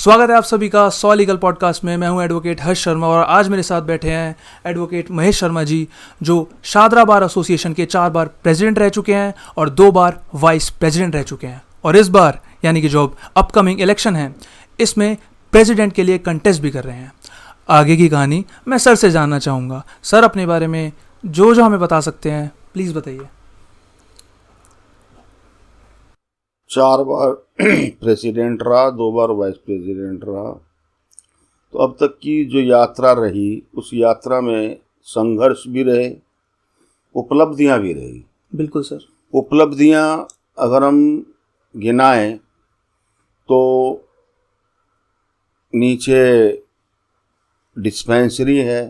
स्वागत है आप सभी का सॉ लीगल पॉडकास्ट में। मैं हूं एडवोकेट हर्ष शर्मा और आज मेरे साथ बैठे हैं एडवोकेट महेश शर्मा जी, जो शादरा बार एसोसिएशन के 4 बार प्रेसिडेंट रह चुके हैं और 2 बार वाइस प्रेसिडेंट रह चुके हैं। और इस बार यानी कि जो अपकमिंग इलेक्शन है, इसमें प्रेसिडेंट के लिए कंटेस्ट भी कर रहे हैं। आगे की कहानी मैं सर से जानना चाहूँगा। सर, अपने बारे में जो हमें बता सकते हैं प्लीज़ बताइए। 4 बार प्रेसिडेंट रहा, 2 बार वाइस प्रेसिडेंट रहा। तो अब तक की जो यात्रा रही, उस यात्रा में संघर्ष भी रहे, उपलब्धियां भी रही। बिल्कुल सर। उपलब्धियां अगर हम गिनाएं तो नीचे डिस्पेंसरी है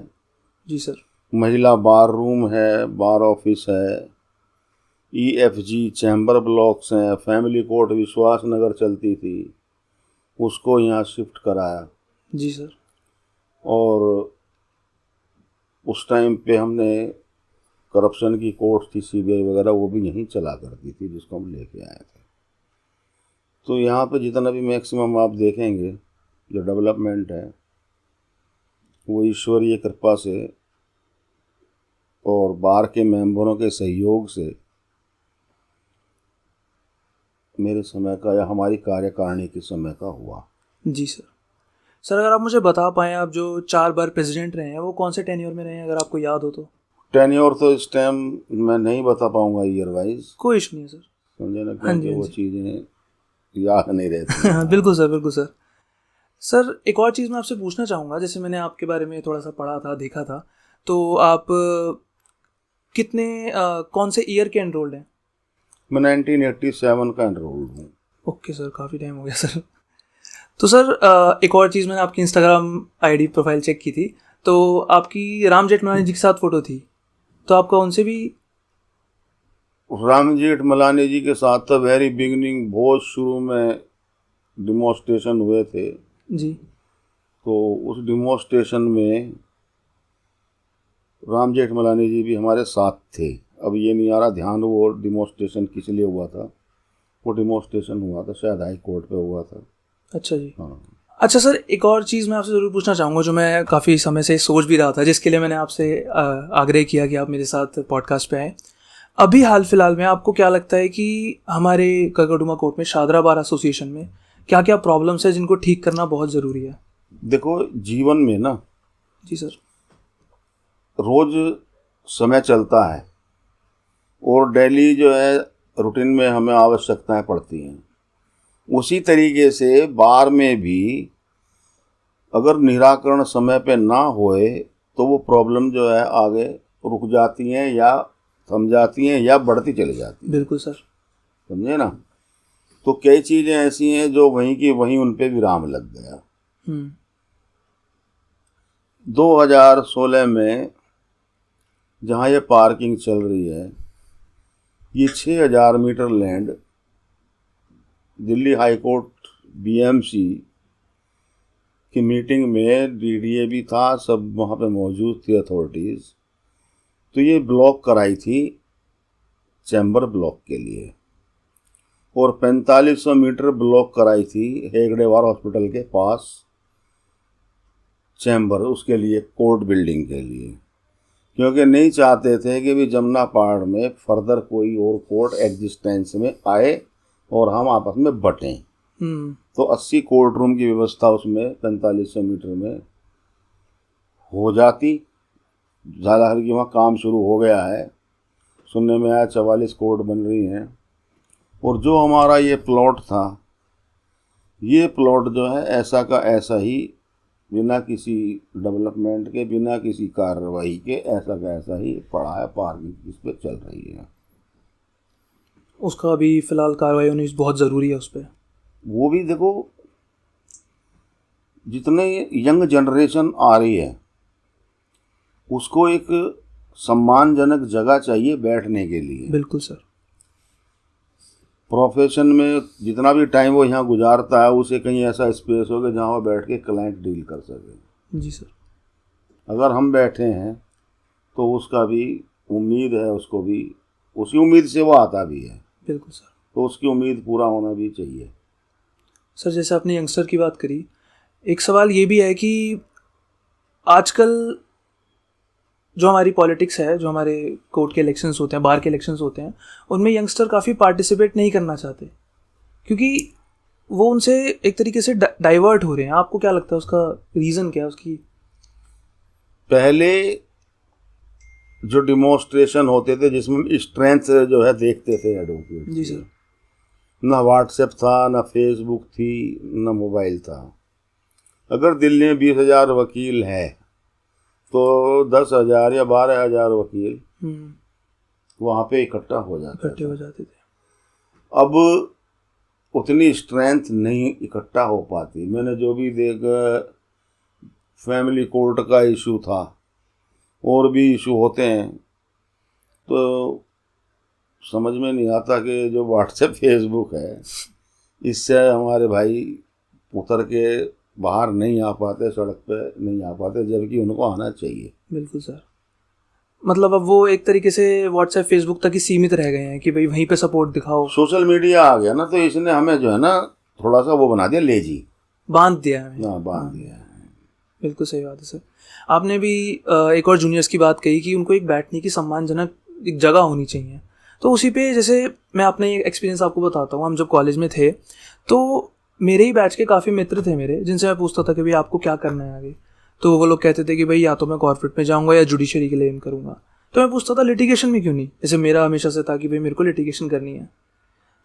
जी सर, महिला बार रूम है, बार ऑफिस है, EFG चैम्बर ब्लॉक्स हैं, फैमिली कोर्ट विश्वास नगर चलती थी, उसको यहाँ शिफ्ट कराया। जी सर। और उस टाइम पे हमने करप्शन की कोर्ट थी, CBI वगैरह, वो भी यहीं चला करती थी, जिसको हम लेके आए थे। तो यहाँ पे जितना भी मैक्सिमम आप देखेंगे जो डेवलपमेंट है, वो ईश्वरीय कृपा से और बार के मेंबरों के सहयोग से मेरे समय का या हमारी कार्यकारिणी के समय का हुआ। जी सर। सर, अगर आप मुझे बता पाएँ, आप जो 4 बार प्रेसिडेंट रहे हैं वो कौन से टेन्योर में रहे हैं, अगर आपको याद हो तो। टेन्योर तो इस टाइम मैं नहीं बता पाऊंगा ईयर वाइज, कोई इशू नहीं है सर। समझे ना, हाँ जी, क्योंकि हाँ वो जी। चीज़ें याद नहीं रहती। बिल्कुल सर, बिल्कुल सर। सर, एक और चीज़ मैं आपसे पूछना चाहूँगा, जैसे मैंने आपके बारे में थोड़ा सा पढ़ा था, देखा था, तो आप कौन से ईयर के एनरोल्ड हैं? मैं 1987 का एनरोल्ड हूँ। ओके सर, काफ़ी टाइम हो गया सर। तो सर, एक और चीज़, मैंने आपकी इंस्टाग्राम ID प्रोफाइल चेक की थी, तो आपकी राम जेठमलानी जी के साथ फ़ोटो थी, तो आपका उनसे भी। राम जेठमलानी जी के साथ तो वेरी बिगिनिंग, बहुत शुरू में डिमोस्ट्रेशन हुए थे, जी। तो उस डिमोस्ट्रेशन में राम जेठमलानी जी भी हमारे साथ थे। अब ये नहीं आ रहा ध्यान वो डिमोस्ट्रेशन किस लिए हुआ था। वो डिमोस्ट्रेशन हुआ था शायद हाई कोर्ट पे हुआ था। अच्छा जी। हाँ। अच्छा सर, एक और चीज़ मैं आपसे ज़रूर पूछना चाहूँगा, जो मैं काफ़ी समय से सोच भी रहा था, जिसके लिए मैंने आपसे आग्रह किया कि आप मेरे साथ पॉडकास्ट पे आएँ। अभी हाल फिलहाल में आपको क्या लगता है कि हमारे कगडुमा कोर्ट में, शादरा बार एसोसिएशन में, क्या क्या प्रॉब्लम्स है जिनको ठीक करना बहुत ज़रूरी है? देखो, जीवन में ना जी सर। रोज समय चलता है और डेली जो है रूटीन में हमें आवश्यकताएं पड़ती हैं। उसी तरीके से बार में भी अगर निराकरण समय पे ना होए तो वो प्रॉब्लम जो है आगे रुक जाती हैं या थम जाती हैं या बढ़ती चली जाती हैं। बिल्कुल सर। समझे ना। तो कई चीज़ें ऐसी हैं जो वहीं की वहीं उन पे विराम लग गया। 2016 में जहाँ ये पार्किंग चल रही है, ये 6000 metre land Delhi high court BMC की मीटिंग में DDA भी था, सब वहाँ पे मौजूद थी अथॉरिटीज़। तो ये ब्लॉक कराई थी चैम्बर ब्लॉक के लिए और 4500 मीटर ब्लॉक कराई थी हेगड़ेवार हॉस्पिटल के पास चैम्बर, उसके लिए कोर्ट बिल्डिंग के लिए, क्योंकि नहीं चाहते थे कि भी जमुना पहाड़ में फर्दर कोई और कोर्ट एग्जिस्टेंस में आए और हम आपस में बटें। तो 80 कोर्ट रूम की व्यवस्था उसमें 4500 मीटर में हो जाती। ज़्यादा कि वहाँ काम शुरू हो गया है, सुनने में आया 44 कोर्ट बन रही हैं। और जो हमारा ये प्लॉट था, ये प्लॉट जो है ऐसा का ऐसा ही, बिना किसी डेवलपमेंट के, बिना किसी कार्रवाई के, ऐसा का ऐसा ही पड़ा है, पार्किंग इस पर चल रही है। उसका अभी फ़िलहाल कार्रवाई होनी बहुत ज़रूरी है उस पर। वो भी देखो, जितने यंग जनरेशन आ रही है उसको एक सम्मानजनक जगह चाहिए बैठने के लिए। बिल्कुल सर। प्रोफेशन में जितना भी टाइम वो यहाँ गुजारता है, उसे कहीं ऐसा स्पेस हो कि जहाँ वो बैठ के क्लाइंट डील कर सके। जी सर। अगर हम बैठे हैं तो उसका भी उम्मीद है, उसको भी उसी उम्मीद से वो आता भी है। बिल्कुल सर। तो उसकी उम्मीद पूरा होना भी चाहिए। सर, जैसे आपने यंगस्टर की बात करी, एक सवाल ये भी है कि आजकल जो हमारी पॉलिटिक्स है, जो हमारे कोर्ट के इलेक्शंस होते हैं, बार के इलेक्शंस होते हैं, उनमें यंगस्टर काफ़ी पार्टिसिपेट नहीं करना चाहते क्योंकि वो उनसे एक तरीके से डाइवर्ट हो रहे हैं। आपको क्या लगता है उसका रीज़न क्या है उसकी? पहले जो डिमॉन्स्ट्रेशन होते थे जिसमें स्ट्रेंथ जो है देखते थे एडवोकेट, जी सर। ना व्हाट्सएप था, ना फेसबुक थी, ना मोबाइल था। अगर दिल्ली में 20,000 वकील है तो 10,000 या 12,000 वकील वहाँ पे इकट्ठा हो जाते थे। अब उतनी स्ट्रेंथ नहीं इकट्ठा हो पाती। मैंने जो भी देखा, फैमिली कोर्ट का इशू था, और भी इशू होते हैं, तो समझ में नहीं आता कि जो व्हाट्सएप फेसबुक है इससे हमारे भाई उतर के बाहर नहीं आ पाते, सड़क पे नहीं आ पाते, जबकि उनको आना चाहिए। बिल्कुल सर। मतलब अब वो एक तरीके से व्हाट्सएप फेसबुक तक ही सीमित रह गए हैं कि भाई वहीं पे सपोर्ट दिखाओ। सोशल मीडिया आ गया ना, तो इसने हमें जो है ना थोड़ा सा वो बना दिया, लेजी बांध दिया है। हाँ, बांध दिया है। बिल्कुल सही बात है सर। आपने भी एक और जूनियर्स की बात कही कि उनको एक बैठने की सम्मानजनक एक जगह होनी चाहिए। तो उसी पे जैसे मैं अपने एक्सपीरियंस आपको बताता हूँ। हम जब कॉलेज में थे तो मेरे ही बैच के काफ़ी मित्र थे मेरे, जिनसे मैं पूछता था कि भाई आपको क्या करना है आगे। तो वो लोग कहते थे कि भाई या तो मैं कॉर्पोरेट में जाऊँगा या जुडिशरी के लिए एम करूँगा। तो मैं पूछता था लिटिगेशन में क्यों नहीं? जैसे मेरा हमेशा से था कि भाई मेरे को लिटिगेशन करनी है।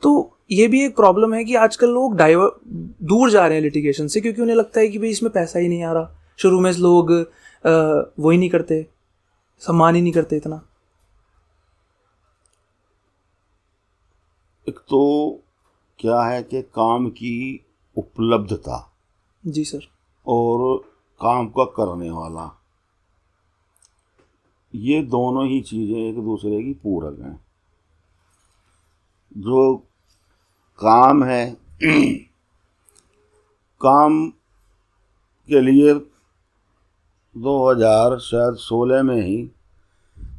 तो ये भी एक प्रॉब्लम है कि आजकल लोग दूर जा रहे हैं लिटिगेशन से, क्योंकि उन्हें लगता है कि भाई इसमें पैसा ही नहीं आ रहा। शुरू में लोग वो ही नहीं करते, सम्मान ही नहीं करते इतना। एक तो क्या है कि काम की उपलब्धता, जी सर, और काम का करने वाला, ये दोनों ही चीज़ें एक दूसरे की पूरक हैं। जो काम है काम के लिए 2016 में ही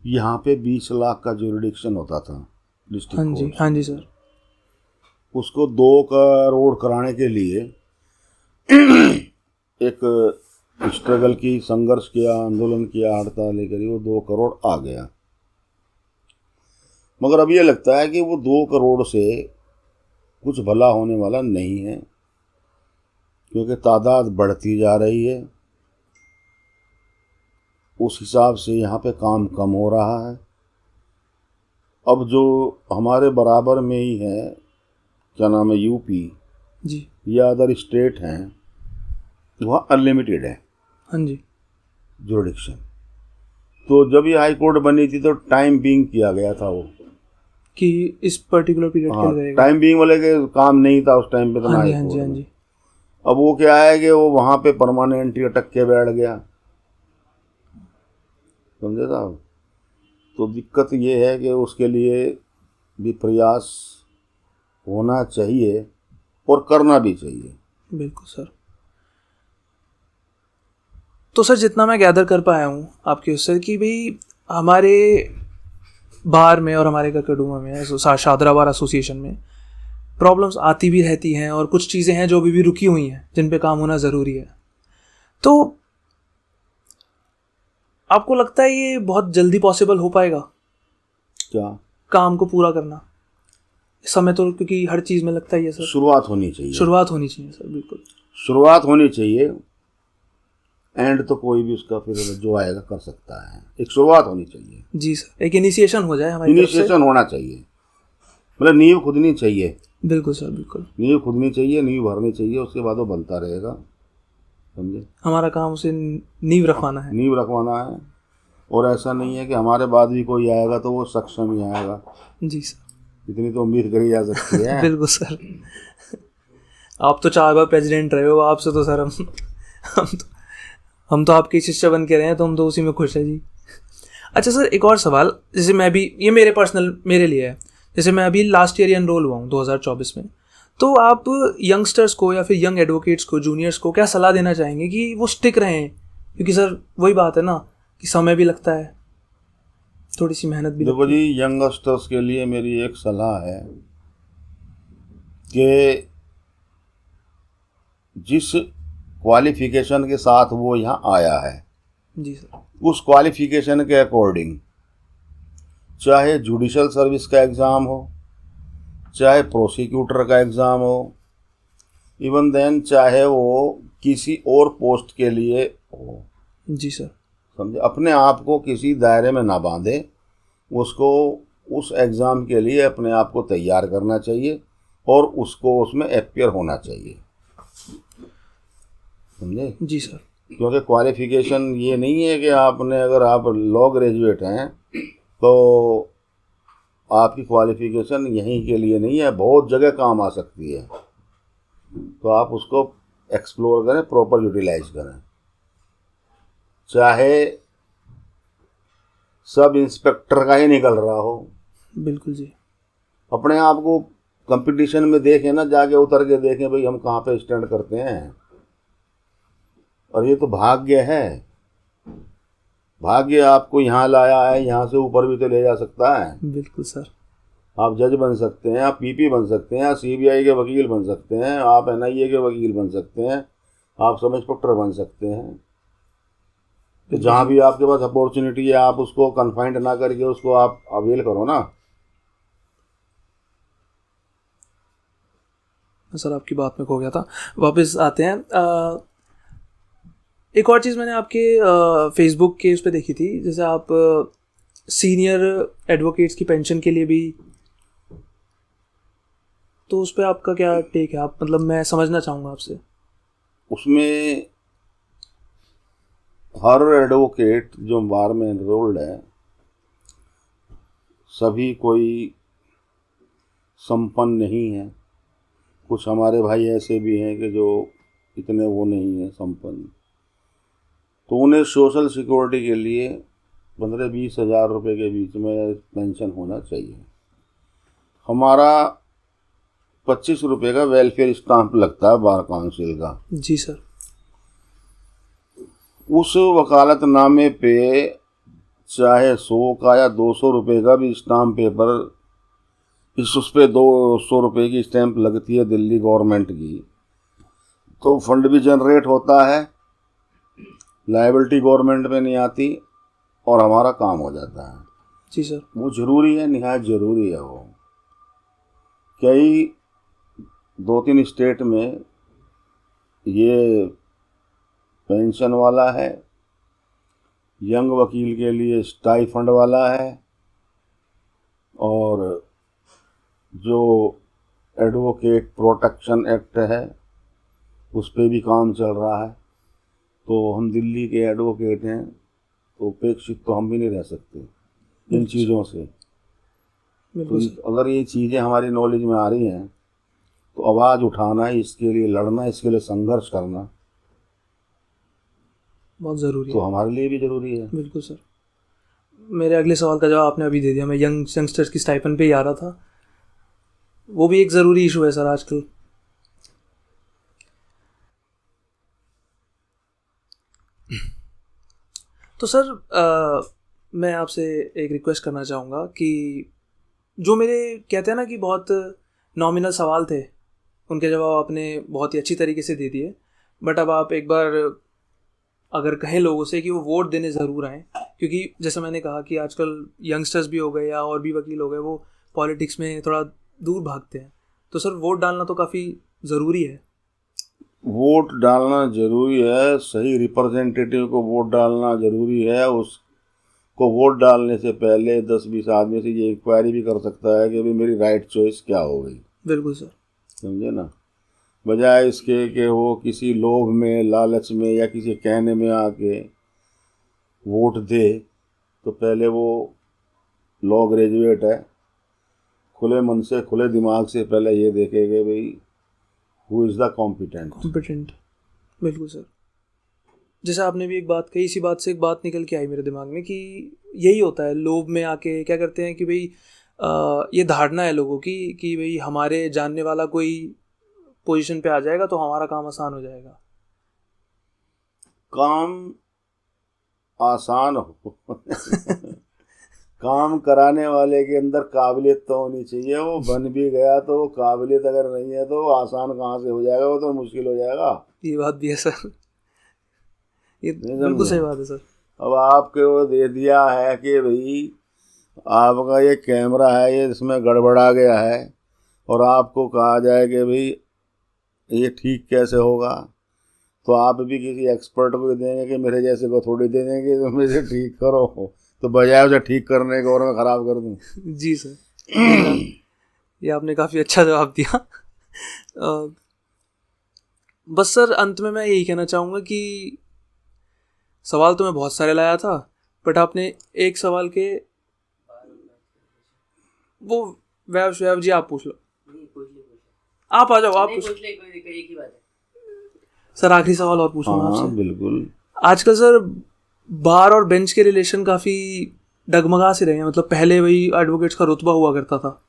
यहाँ पे 20 लाख का जुरिडिक्शन होता था डिस्ट्रिक्ट कोर्ट। हाँ जी सर। उसको 2 करोड़ कराने के लिए एक स्ट्रगल की, संघर्ष किया, आंदोलन किया, हड़ताल करी, वो 2 करोड़ आ गया। मगर अब ये लगता है कि वो 2 करोड़ से कुछ भला होने वाला नहीं है, क्योंकि तादाद बढ़ती जा रही है। उस हिसाब से यहाँ पे काम कम हो रहा है। अब जो हमारे बराबर में ही है, क्या नाम है, यूपी जी या अदर स्टेट हैं, वहाँ अनलिमिटेड है हाँ जी जुरिडिक्शन। तो जब ये हाई कोर्ट बनी थी तो टाइम बीइंग किया गया था वो कि इस पर्टिकुलर पीरियड के लिए रहेगा। टाइम बीइंग वाले के काम नहीं था उस टाइम पे तो। हाँ जी। अब वो क्या है कि वो वहाँ पे परमानेंट अटक के बैठ गया, समझे साहब। तो दिक्कत ये है कि उसके लिए भी प्रयास होना चाहिए और करना भी चाहिए। बिल्कुल सर। तो सर जितना मैं गैदर कर पाया हूँ आपके उससे कि भाई हमारे बार में और हमारे ककड़ुआ में, शादरा बार एसोसिएशन में प्रॉब्लम्स आती भी रहती हैं, और कुछ चीज़ें हैं जो अभी भी रुकी हुई हैं जिन पे काम होना ज़रूरी है। तो आपको लगता है ये बहुत जल्दी पॉसिबल हो पाएगा क्या काम को पूरा करना? समय तो, क्योंकि हर चीज़ में लगता ही है सर शुरुआत होनी चाहिए। शुरुआत होनी चाहिए सर, बिल्कुल शुरुआत होनी चाहिए। एंड तो कोई भी उसका फिर जो आएगा कर सकता है, एक शुरुआत होनी चाहिए। जी सर, एक इनिशिएशन हो जाए हमारी तरफ से। इनिशिएशन होना चाहिए, मतलब नींव खुदनी चाहिए। बिल्कुल सर, बिल्कुल नींव खुदनी चाहिए, नींव भरनी चाहिए, उसके बाद वो बनता रहेगा, समझे। हमारा काम उसे नींव रखवाना है। नींव रखवाना है, और ऐसा नहीं है कि हमारे बाद भी कोई आएगा तो वो सक्षम ही आएगा। जी सर, इतनी तो उम्मीद करी जा सकती है। बिल्कुल सर। आप तो 4 बार प्रेसिडेंट रहे हो, आपसे तो सर हम तो आपके शिष्य बन के रहे हैं, तो हम तो उसी में खुश हैं जी। अच्छा सर, एक और सवाल, जैसे मैं भी, ये मेरे लिए है, जैसे मैं अभी लास्ट ईयर एनरोल हुआ हूँ 2024 में, तो आप यंगस्टर्स को या फिर यंग एडवोकेट्स को, जूनियर्स को क्या सलाह देना चाहेंगे कि वो स्टिक रहें? क्योंकि सर वही बात है ना कि समय भी लगता है, थोड़ी सी मेहनत भी देखो जी, यंगस्टर्स के लिए मेरी एक सलाह है कि जिस क्वालिफिकेशन के साथ वो यहाँ आया है, जी सर, उस क्वालिफिकेशन के अकॉर्डिंग चाहे जुडिशल सर्विस का एग्ज़ाम हो, चाहे प्रोसिक्यूटर का एग्ज़ाम हो, इवन देन चाहे वो किसी और पोस्ट के लिए हो, जी सर, समझे, अपने आप को किसी दायरे में ना बांधे, उसको उस एग्ज़ाम के लिए अपने आप को तैयार करना चाहिए और उसको उसमें अपीयर होना चाहिए, समझे। जी सर, क्योंकि क्वालिफिकेशन ये नहीं है कि आपने, अगर आप लॉ ग्रेजुएट हैं तो आपकी क्वालिफिकेशन यहीं के लिए नहीं है, बहुत जगह काम आ सकती है, तो आप उसको एक्सप्लोर करें, प्रॉपर यूटिलाइज करें। चाहे सब इंस्पेक्टर का ही निकल रहा हो, बिल्कुल जी, अपने आप को कंपटीशन में देखें ना, जाके उतर के देखें भाई हम कहाँ पे स्टैंड करते हैं। और ये तो भाग्य है, भाग्य आपको यहाँ लाया है, यहाँ से ऊपर भी तो ले जा सकता है। बिल्कुल सर, आप जज बन सकते हैं, आप पीपी बन सकते हैं, आप सीबीआई के वकील बन सकते हैं, आप एनआईए के वकील बन सकते हैं, आप सब इंस्पेक्टर बन सकते हैं। तो जहाँ भी आपके पास अपॉर्चुनिटी है आप उसको कन्फाइंड ना करके उसको आप अवेल करो ना। सर आपकी बात में खो गया था, वापस आते हैं। एक और चीज़ मैंने आपके फेसबुक के उस पर देखी थी, जैसे आप सीनियर एडवोकेट्स की पेंशन के लिए भी, तो उस पर आपका क्या टेक है? आप मतलब मैं समझना चाहूँगा आपसे। उसमें हर एडवोकेट जो बार में एनरोल्ड है, सभी कोई संपन्न नहीं है। कुछ हमारे भाई ऐसे भी हैं कि जो इतने वो नहीं है संपन्न, तो उन्हें सोशल सिक्योरिटी के लिए 15-20 हज़ार रुपये के बीच में पेंशन होना चाहिए। हमारा 25 रुपये का वेलफेयर स्टाम्प लगता है बार काउंसिल का। जी सर, उस वकालतनामे पे चाहे 100 का या 200 रुपये का भी स्टाम्प पेपर, उस पर 200 रुपये की स्टैंप लगती है दिल्ली गवर्नमेंट की, तो फंड भी जनरेट होता है, लायबिलिटी गवर्नमेंट में नहीं आती और हमारा काम हो जाता है। जी सर, वो ज़रूरी है, निहायत ज़रूरी है। वो कई 2-3 स्टेट में ये पेंशन वाला है, यंग वकील के लिए स्टाइफंड वाला है, और जो एडवोकेट प्रोटेक्शन एक्ट है उस पर भी काम चल रहा है। तो हम दिल्ली के एडवोकेट हैं, तो उपेक्षित तो हम भी नहीं रह सकते इन चीज़ों से। तो अगर ये चीज़ें हमारी नॉलेज में आ रही हैं तो आवाज़ उठाना, इसके लिए लड़ना, इसके लिए संघर्ष करना बहुत ज़रूरी तो है, हमारे लिए भी ज़रूरी है। बिल्कुल सर। मेरे अगले सवाल का जवाब आपने अभी दे दिया। मैं यंगस्टर्स की स्टाइपेंड पे ही आ रहा था, वो भी एक ज़रूरी इशू है सर आजकल। तो सर मैं आपसे एक रिक्वेस्ट करना चाहूँगा कि जो मेरे कहते हैं ना कि बहुत नॉमिनल सवाल थे, उनके जवाब आपने बहुत ही अच्छी तरीके से दे दिए, बट अब आप एक बार अगर कहें लोगों से कि वो वोट देने ज़रूर आएँ, क्योंकि जैसा मैंने कहा कि आजकल यंगस्टर्स भी हो गए या और भी वकील हो गए, वो पॉलिटिक्स में थोड़ा दूर भागते हैं। तो सर वोट डालना तो काफ़ी ज़रूरी है। वोट डालना ज़रूरी है, सही रिप्रेजेंटेटिव को वोट डालना ज़रूरी है। उसको वोट डालने से पहले 10-20 आदमी से ये इंक्वायरी भी कर सकता है कि भाई मेरी राइट चॉइस क्या हो गई। बिल्कुल सर, समझे ना, बजाय इसके कि वो किसी लोभ में, लालच में या किसी कहने में आके वोट दे। तो पहले वो लॉ ग्रेजुएट है, खुले मन से, खुले दिमाग से पहले ये देखे कि भाई हु इज़ द कॉम्पिटेंट। बिल्कुल सर। जैसे आपने भी एक बात कही, इसी बात से एक बात निकल के आई मेरे दिमाग में कि यही होता है, लोभ में आके क्या करते हैं कि भाई ये धारणा है लोगों की कि भाई हमारे जानने वाला कोई पोजीशन पे आ जाएगा तो हमारा काम आसान हो जाएगा। काम आसान हो काम कराने वाले के अंदर काबिलियत तो होनी चाहिए। वो बन भी गया तो काबिलियत अगर नहीं है तो आसान कहाँ से हो जाएगा, वो तो मुश्किल हो जाएगा। ये बात भी है सर, ये नहीं बिल्कुल समझे? सही बात है सर। अब आपको वो दे दिया है कि भाई आपका ये कैमरा है, ये इसमें गड़बड़ा गया है, और आपको कहा जाए कि भाई ये ठीक कैसे होगा, तो आप भी किसी एक्सपर्ट को देंगे कि मेरे जैसे को थोड़ी दे देंगे तो मेरे ठीक करो, तो बजाय उसे ठीक करने को और मैं ख़राब कर दूँ। जी सर, ये आपने काफ़ी अच्छा जवाब दिया। बस सर अंत में मैं यही कहना चाहूँगा कि सवाल तो मैं बहुत सारे लाया था, बट आपने एक सवाल के वो वैव जी आप पूछ लो, आप आ जाओ, आप पूछ। एक ही बात है। सर आखिरी सवाल और पूछूंगा हाँ आपसे। बिल्कुल। आजकल सर बार और बेंच के रिलेशन काफ़ी डगमगा से रहे हैं, मतलब पहले वही एडवोकेट्स का रुतबा हुआ करता था,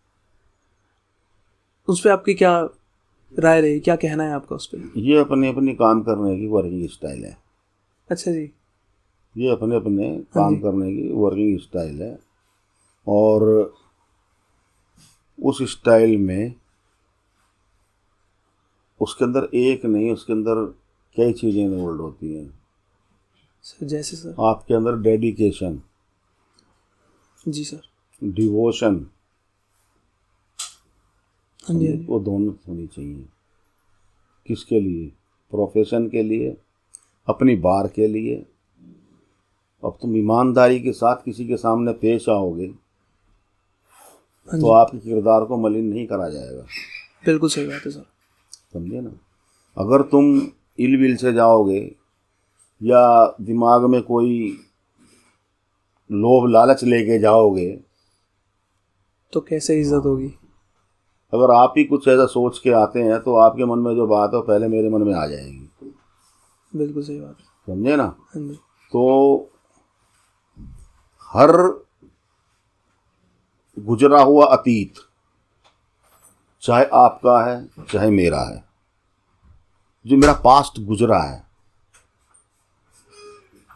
उस पर आपकी क्या राय रही, क्या कहना है आपका उस पर? ये अपनी अपनी काम करने की वर्किंग स्टाइल है। अच्छा जी। ये अपने अपने काम जी। करने की वर्किंग स्टाइल है, और उस स्टाइल में उसके अंदर एक नहीं, उसके अंदर कई चीज़ें इन्वॉल्व होती हैं। सर जैसे सर? आपके अंदर डेडिकेशन, जी सर। डिवोशन, हाँ जी, हाँ जी। वो दोनों होनी चाहिए। किसके लिए? प्रोफेशन के लिए, अपनी बार के लिए। अब तुम ईमानदारी के साथ किसी के सामने पेश आओगे हाँ तो जी, आपके किरदार को मलिन नहीं करा जाएगा। बिल्कुल सही बात है सर। समझे ना? अगर तुम इलविल से जाओगे या दिमाग में कोई लोभ लालच लेके जाओगे, तो कैसे इज्जत होगी? अगर आप ही कुछ ऐसा सोच के आते हैं तो आपके मन में जो बात है वो पहले मेरे मन में आ जाएगी। बिल्कुल सही बात है। समझे ना? हाँ जी, तो हर गुजरा हुआ अतीत, चाहे आपका है चाहे मेरा है, जो मेरा पास्ट गुजरा है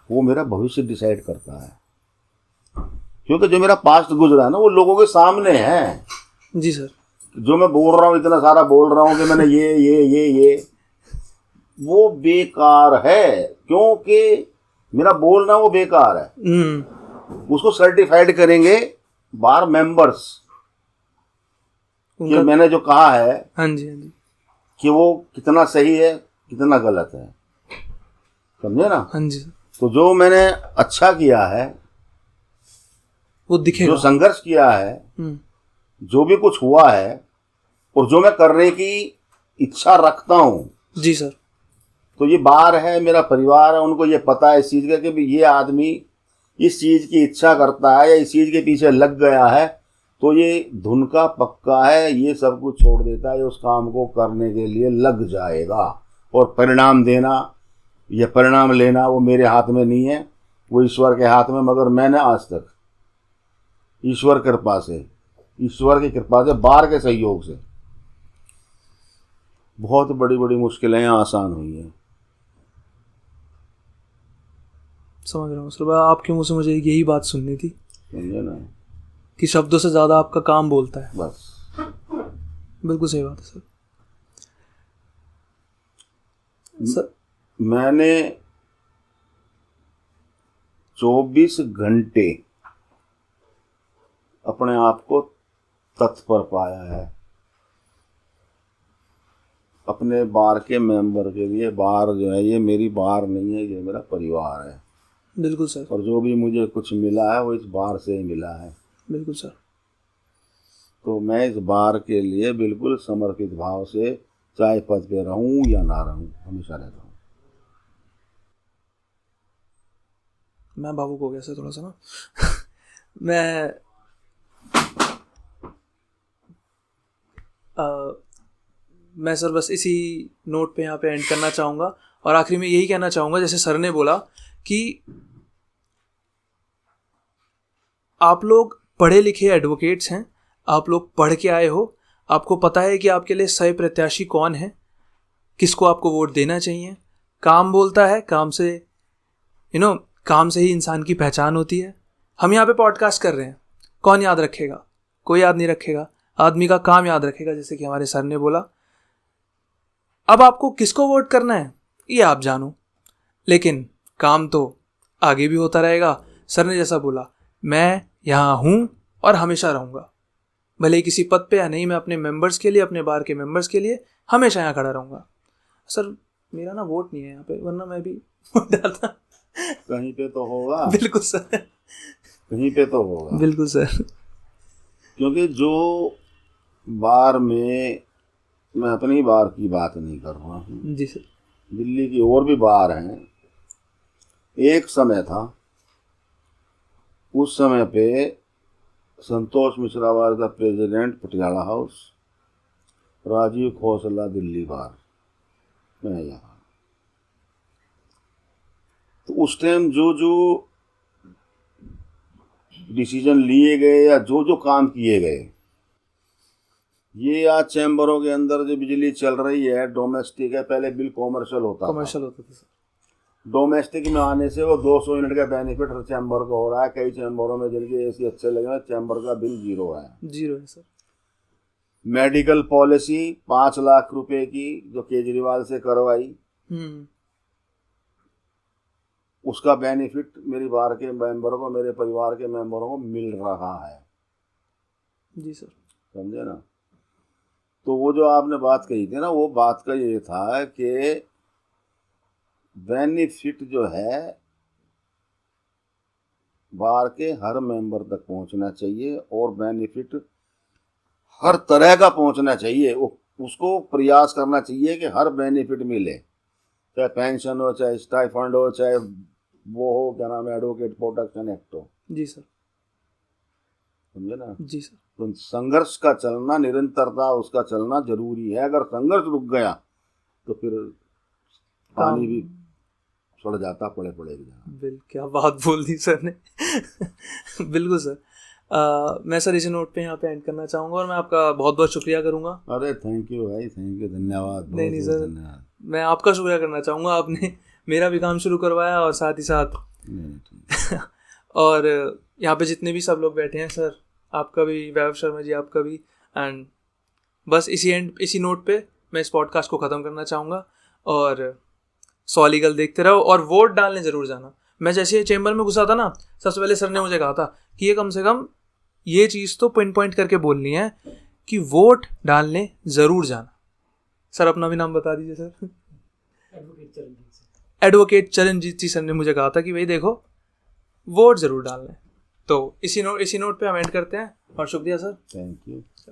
वो मेरा भविष्य डिसाइड करता है। क्योंकि जो मेरा पास्ट गुजरा है ना वो लोगों के सामने है। जी सर। जो मैं बोल रहा हूँ, इतना सारा बोल रहा हूँ कि मैंने ये वो बेकार है, क्योंकि मेरा बोलना वो बेकार है। उसको सर्टिफाइड करेंगे बार मेंबर्स कि उनका, मैंने जो कहा है हाँ जी, हाँ जी, कि वो कितना सही है कितना गलत है। समझे ना? हाँ जी सर। तो जो मैंने अच्छा किया है, वो दिखेगा। जो संघर्ष किया है, हम्म, जो भी कुछ हुआ है, और जो मैं करने की इच्छा रखता हूँ, जी सर। तो ये बार है, मेरा परिवार है, उनको ये पता है इस चीज़ का कि भी ये आदमी इस चीज़ की इच्छा करता है या इस चीज़ के पीछे लग गया है, तो ये धुन का पक्का है, ये सब कुछ छोड़ देता है, उस काम को करने के लिए लग जाएगा। और परिणाम देना या परिणाम लेना वो मेरे हाथ में नहीं है, वो ईश्वर के हाथ में। मगर मैंने आज तक ईश्वर कृपा से, ईश्वर की कृपा से, बार के सहयोग से बहुत बड़ी बड़ी मुश्किलें आसान हुई हैं। समझ रहा हूँ सर। आपके मुंह से मुझे यही बात सुननी थी समझे ना? कि शब्दों से ज़्यादा आपका काम बोलता है। बस बिल्कुल सही बात है सर। सर मैंने 24 घंटे अपने आप को तत्पर पाया है अपने बार के मेंबर के लिए। बार जो है ये मेरी बार नहीं है, ये मेरा परिवार है। बिल्कुल सर। और जो भी मुझे कुछ मिला है वो इस बार से ही मिला है। बिल्कुल सर। तो मैं इस बार के लिए बिल्कुल समर्पित भाव से, चाहे पद पे रहूं या ना रहूं, हमेशा रहता हूं। मैं भावुक हो गया सर थोड़ा सा ना। मैं सर बस इसी नोट पे यहाँ पे एंड करना चाहूँगा, और आखिरी में यही कहना चाहूँगा, जैसे सर ने बोला कि आप लोग पढ़े लिखे एडवोकेट्स हैं, आप लोग पढ़ के आए हो, आपको पता है कि आपके लिए सही प्रत्याशी कौन है, किसको आपको वोट देना चाहिए। काम बोलता है, काम से काम से ही इंसान की पहचान होती है। हम यहाँ पे पॉडकास्ट कर रहे हैं, कौन याद रखेगा? कोई याद नहीं रखेगा, आदमी का काम याद रखेगा, जैसे कि हमारे सर ने बोला। अब आपको किसको वोट करना है ये आप जानो, लेकिन काम तो आगे भी होता रहेगा। सर ने जैसा बोला, मैं यहाँ हूँ और हमेशा रहूँगा, भले ही किसी पद पे या नहीं, मैं अपने मेंबर्स के लिए, अपने बार के मेंबर्स के लिए हमेशा यहाँ खड़ा रहूँगा। सर मेरा ना वोट नहीं है यहाँ पे, वरना मैं भी वोट डालता। कहीं पे तो होगा। बिल्कुल सर, कहीं पे तो होगा। बिल्कुल सर। क्योंकि जो बार में, मैं अपनी बार की बात नहीं कर रहा हूँ जी सर, दिल्ली की और भी बार हैं। एक समय था, उस समय पे Santosh Mishra was the president Patiala House, Rajiv Khosla Delhi Bar, मैं यहाँ। तो उस टाइम जो जो डिसीजन लिए गए या जो जो काम किए गए, ये आज चैम्बरों के अंदर जो बिजली चल रही है डोमेस्टिक है, पहले बिल कॉमर्शियल होता था सर। डोमेस्टिक में आने से वो 200 यूनिट का बेनिफिट हर चैम्बर को हो रहा है। कई चैम्बरों में जिनके एसी अच्छे लगे हैं, चैम्बर का बिल 0 है। 0 है सर। मेडिकल पॉलिसी 5 लाख रुपए की जो केजरीवाल से करवाई, उसका बेनिफिट मेरी बार के मेंबरों को, मेरे परिवार के मेंबरों को मिल रहा है। जी सर, समझे ना। तो वो जो आपने बात कही थी ना, वो बात का ये था कि बेनिफिट जो है बार के हर मेंबर तक पहुंचना चाहिए, और बेनिफिट हर तरह का पहुंचना चाहिए। उसको प्रयास करना चाहिए कि हर बेनिफिट मिले, चाहे पेंशन हो, चाहे स्टाइफंड हो, चाहे वो हो, क्या नाम है, एडवोकेट प्रोटेक्शन एक्ट हो। जी सर, समझे ना। जी सर। तो संघर्ष का चलना, निरंतरता उसका चलना जरूरी है। अगर संघर्ष रुक गया तो फिर पानी भी सड़ जाता, पड़ेगा। क्या बात बोल दी सर ने। बिल्कुल सर। मैं सर इसी नोट पे यहाँ पे एंड करना चाहूँगा, और मैं आपका बहुत बहुत शुक्रिया करूँगा। अरे थैंक यू भाई, थैंक यू, धन्यवाद। नहीं सर, मैं आपका शुक्रिया करना चाहूँगा, आपने मेरा भी काम शुरू करवाया, और साथ ही साथ और यहाँ पे जितने भी सब लोग बैठे हैं सर, आपका भी, वैभव शर्मा जी आपका भी। एंड बस इसी नोट पे मैं इस पॉडकास्ट को ख़त्म करना चाहूँगा। और सॉलिगल देखते रहो और वोट डालने ज़रूर जाना। मैं जैसे ही चैम्बर में घुसा था ना, सबसे पहले सर ने मुझे कहा था कि ये कम से कम ये चीज़ तो पिन पॉइंट करके बोलनी है कि वोट डालने ज़रूर जाना। सर अपना भी नाम बता दीजिए सर। एडवोकेट चरणजीत जी सर ने मुझे कहा था कि भाई देखो, वोट ज़रूर डालना है। तो इसी नोट पे हम एंड करते हैं, और शुक्रिया सर। Thank you.